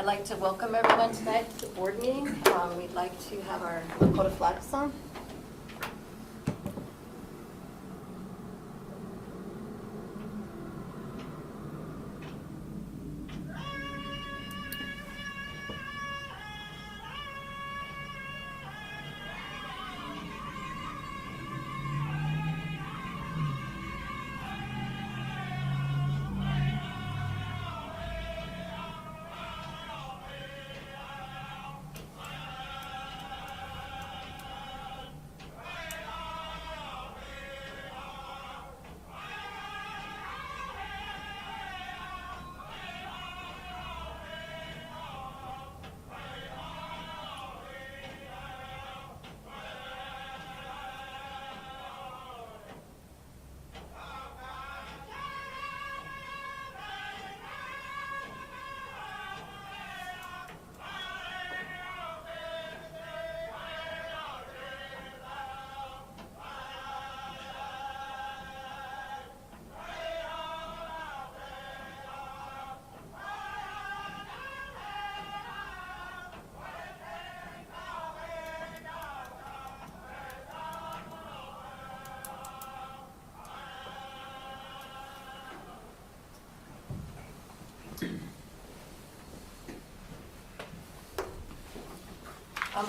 I'd like to welcome everyone tonight to the board meeting. We'd like to have our Lakota flags on.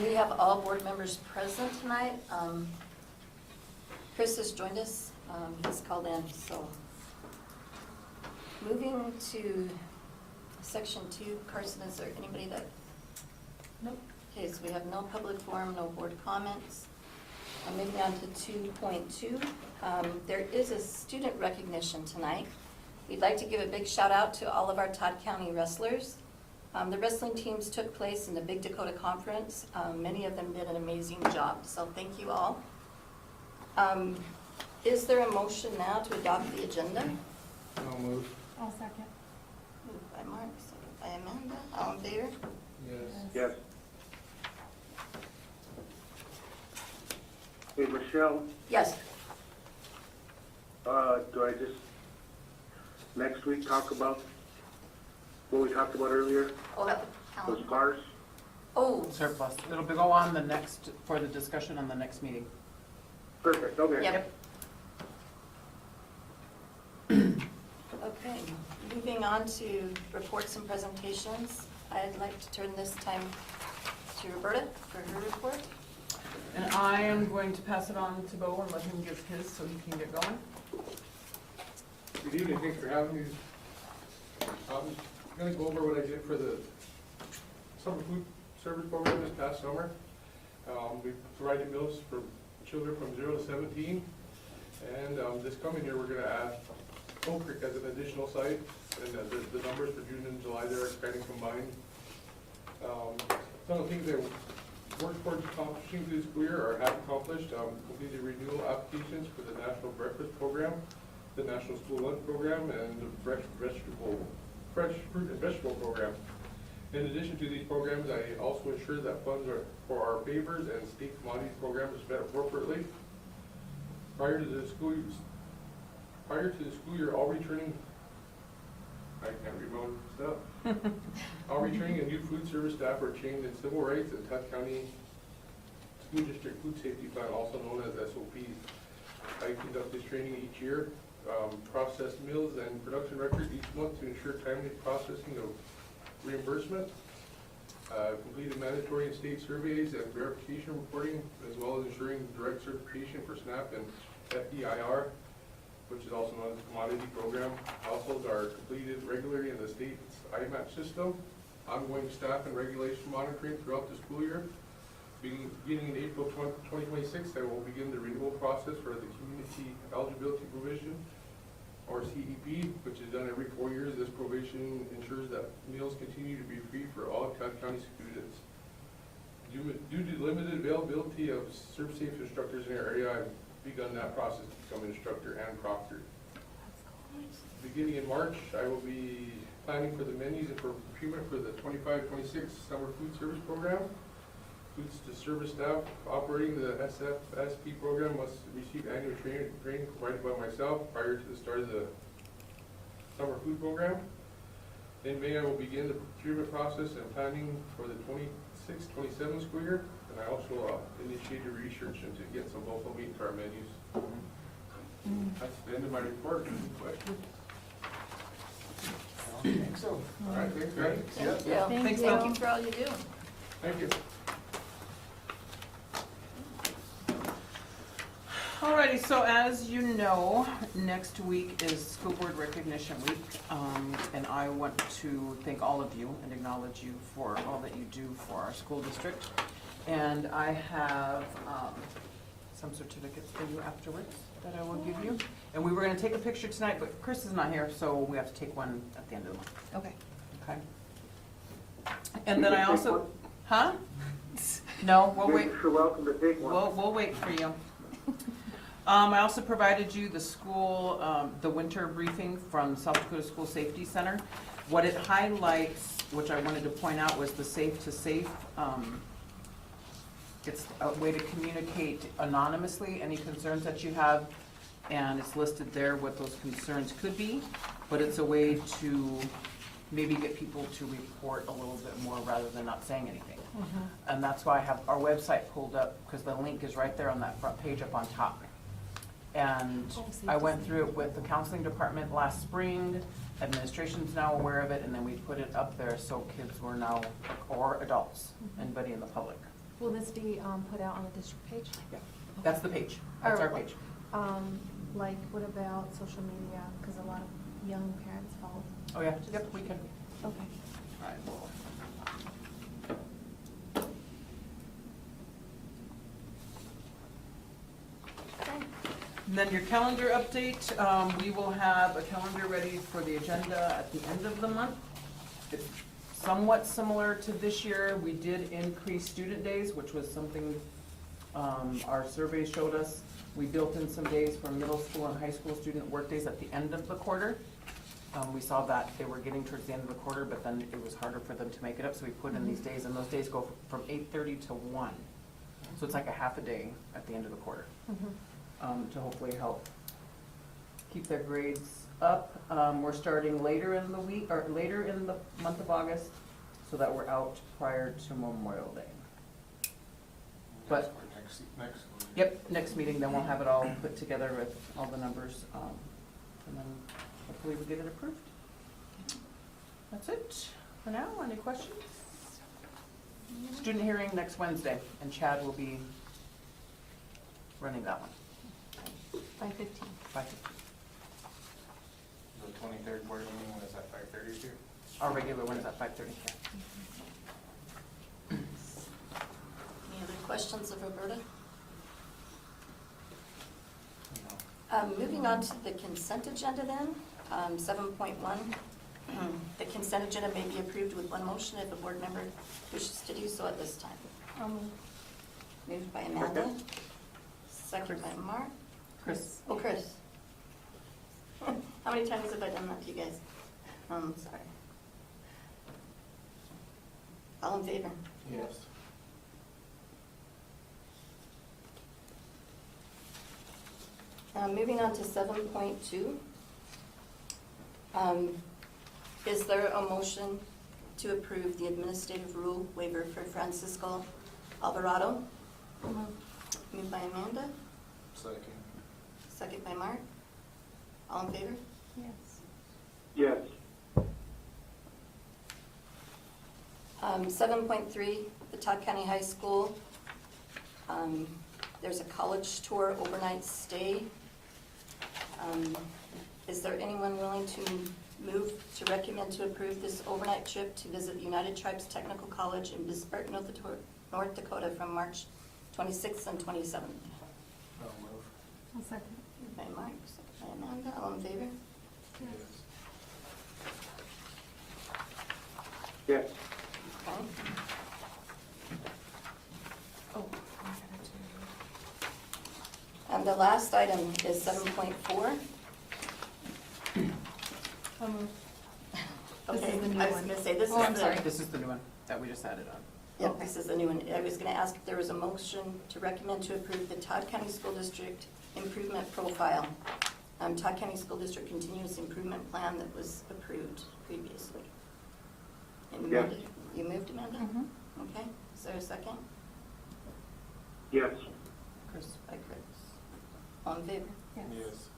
We have all board members present tonight. Chris has joined us. He's called in. So, moving to section 2, Carson, is there anybody that? Nope. Okay, so we have no public forum, no board comments. Moving on to 2.2. There is a student recognition tonight. We'd like to give a big shout out to all of our Todd County wrestlers. The wrestling teams took place in the Big Dakota Conference. Many of them did an amazing job, so thank you all. Is there a motion now to adopt the agenda? I'll move. I'll second. Moved by Mark, second by Amanda. All in favor? Yes. Yes. Hey, Michelle, Yes. do I just next week talk about what we talked about earlier, Oh, that those cars? Oh, Surplus. It'll go on the next, for the discussion on the next meeting. Perfect, okay. yep. Okay, moving on to reports and presentations. I'd like to turn this time to Roberta for her report. And I am going to pass it on to Bo and let him give his so he can get going. Good evening, thanks for having me. I'm going to go over what I did for the summer food service program this past summer. We provided meals for children from 0 to 17, and this coming year we're going to add Oak Creek as an additional site, and the numbers for June and July there are kind of combined. Some of the things I worked towards accomplishing through the school year or have accomplished, completed renewal applications for the National Breakfast Program, the National School Lunch Program, and the Fresh Fruit and Vegetable Program. In addition to these programs, I also ensure that funds are for our favors and state commodities program is spent appropriately. Prior to the school year, all returning, I can't read my own stuff. All returning and new food service staff are trained in civil rights and Todd County School District Food Safety Plan, also known as SOPs. I conduct this training each year, process meals and production records each month to ensure timely processing of reimbursement, completed mandatory and state surveys and verification reporting, as well as ensuring direct certification for SNAP and FDIR, which is also known as the commodity program. Households are completed regularly in the state's IMAP system. Ongoing staff and regulation monitoring throughout the school year. Beginning in April 2026, I will begin the renewal process for the Community Eligibility Provision, or CEP, which is done every 4 years. This provision ensures that meals continue to be free for all Todd County students. Due to limited availability of ServSafe instructors in our area, I've begun that process to become an instructor and proctor. Beginning in March, I will be planning for the menus and for procurement for the 25-26 summer food service program. Foods to service staff operating the SFSP program must receive annual training provided by myself prior to the start of the summer food program. In May, I will begin the procurement process and planning for the 26-27 school year, and I also initiated research into getting some local meat to our menus. That's the end of my report. Any questions? I don't think so. All right, thanks, guys. Thank you. Thanks, Thank Bill. you for all you do. Thank you. Alrighty, so as you know, next week is School Board Recognition Week, and I want to thank all of you and acknowledge you for all that you do for our school district. And I have some certificates for you afterwards that I will give you. And we were gonna take a picture tonight, but Chris is not here, so we have to take one at the end of the month, Okay. okay? And then I also, huh? No, we'll wait. You're welcome to take one. We'll wait for you. I also provided you the school, the winter briefing from South Dakota School Safety Center. What it highlights, which I wanted to point out, was the safe to safe. It's a way to communicate anonymously any concerns that you have, and it's listed there what those concerns could be, but it's a way to maybe get people to report a little bit more rather than not saying anything. And that's why I have our website pulled up, because the link is right there on that front page up on top. And I went through it with the counseling department last spring, administration's now aware of it, and then we put it up there so kids were now, or adults, anybody in the public. Will this be put out on the district page? Yeah, that's the page, that's our page. Like, what about social media? Because a lot of young parents follow. Oh, yeah, yep, we can. Okay. All right. And then your calendar update, we will have a calendar ready for the agenda at the end of the month. It's somewhat similar to this year. We did increase student days, which was something our survey showed us. We built in some days for middle school and high school student work days at the end of the quarter. We saw that they were getting towards the end of the quarter, but then it was harder for them to make it up, so we put in these days, and those days go from 8:30 to 1. So it's like a half a day at the end of the quarter. To hopefully help keep their grades up. We're starting later in the week, or later in the month of August, so that we're out prior to Memorial Day. But- Next. Yep, next meeting, then we'll have it all put together with all the numbers, and then hopefully we get it approved. That's it for now. Any questions? Student hearing next Wednesday, and Chad will be running that one. 5:15. 5:15. The 23rd board meeting was at 5:30 too? Our regular one is at 5:30. Any other questions of Roberta? No. Moving on to the consent agenda then, 7.1. The consent agenda may be approved with one motion if a board member wishes to do so at this time. Moved by Amanda, second by Mark. Chris? Oh, Chris. How many times have I done that to you guys? Sorry. All in favor? Yes. Moving on to 7.2. Is there a motion to approve the administrative rule waiver for Francisco Alvarado? Moved by Amanda, Second. second by Mark. All in favor? Yes. Yes. 7.3, the Todd County High School. There's a college tour overnight stay. Is there anyone willing to move to recommend to approve this overnight trip to visit United Tribes Technical College in Bismarck, North Dakota from March 26th and 27th? No move. I'll second. Moved by Mark, second by Amanda, all in favor? Yes. Yes. Okay. Oh. And the last item is 7.4. This Okay, is the new I was one. gonna say, this is Oh, I'm the- sorry. This is the new one that we just added on. Yep, this is the new one. I was gonna ask if there was a motion to recommend to approve the Todd County School District Improvement Profile. Todd County School District Continuous Improvement Plan that was approved previously. And Yes. Amanda, you moved, Amanda? Mhm. Okay, is there a second? Yes. Chris? By Chris. All in favor? Yes.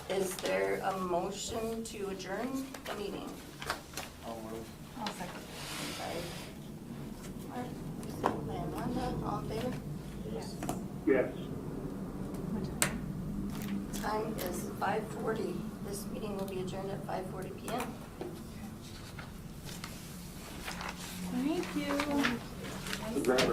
Is there a motion to adjourn the meeting? I'll move. I'll second. By Mark, second by Amanda, all in favor? Yes. Yes. What time? Time is 5:40. This meeting will be adjourned at 5:40 PM. Thank you. Is that right?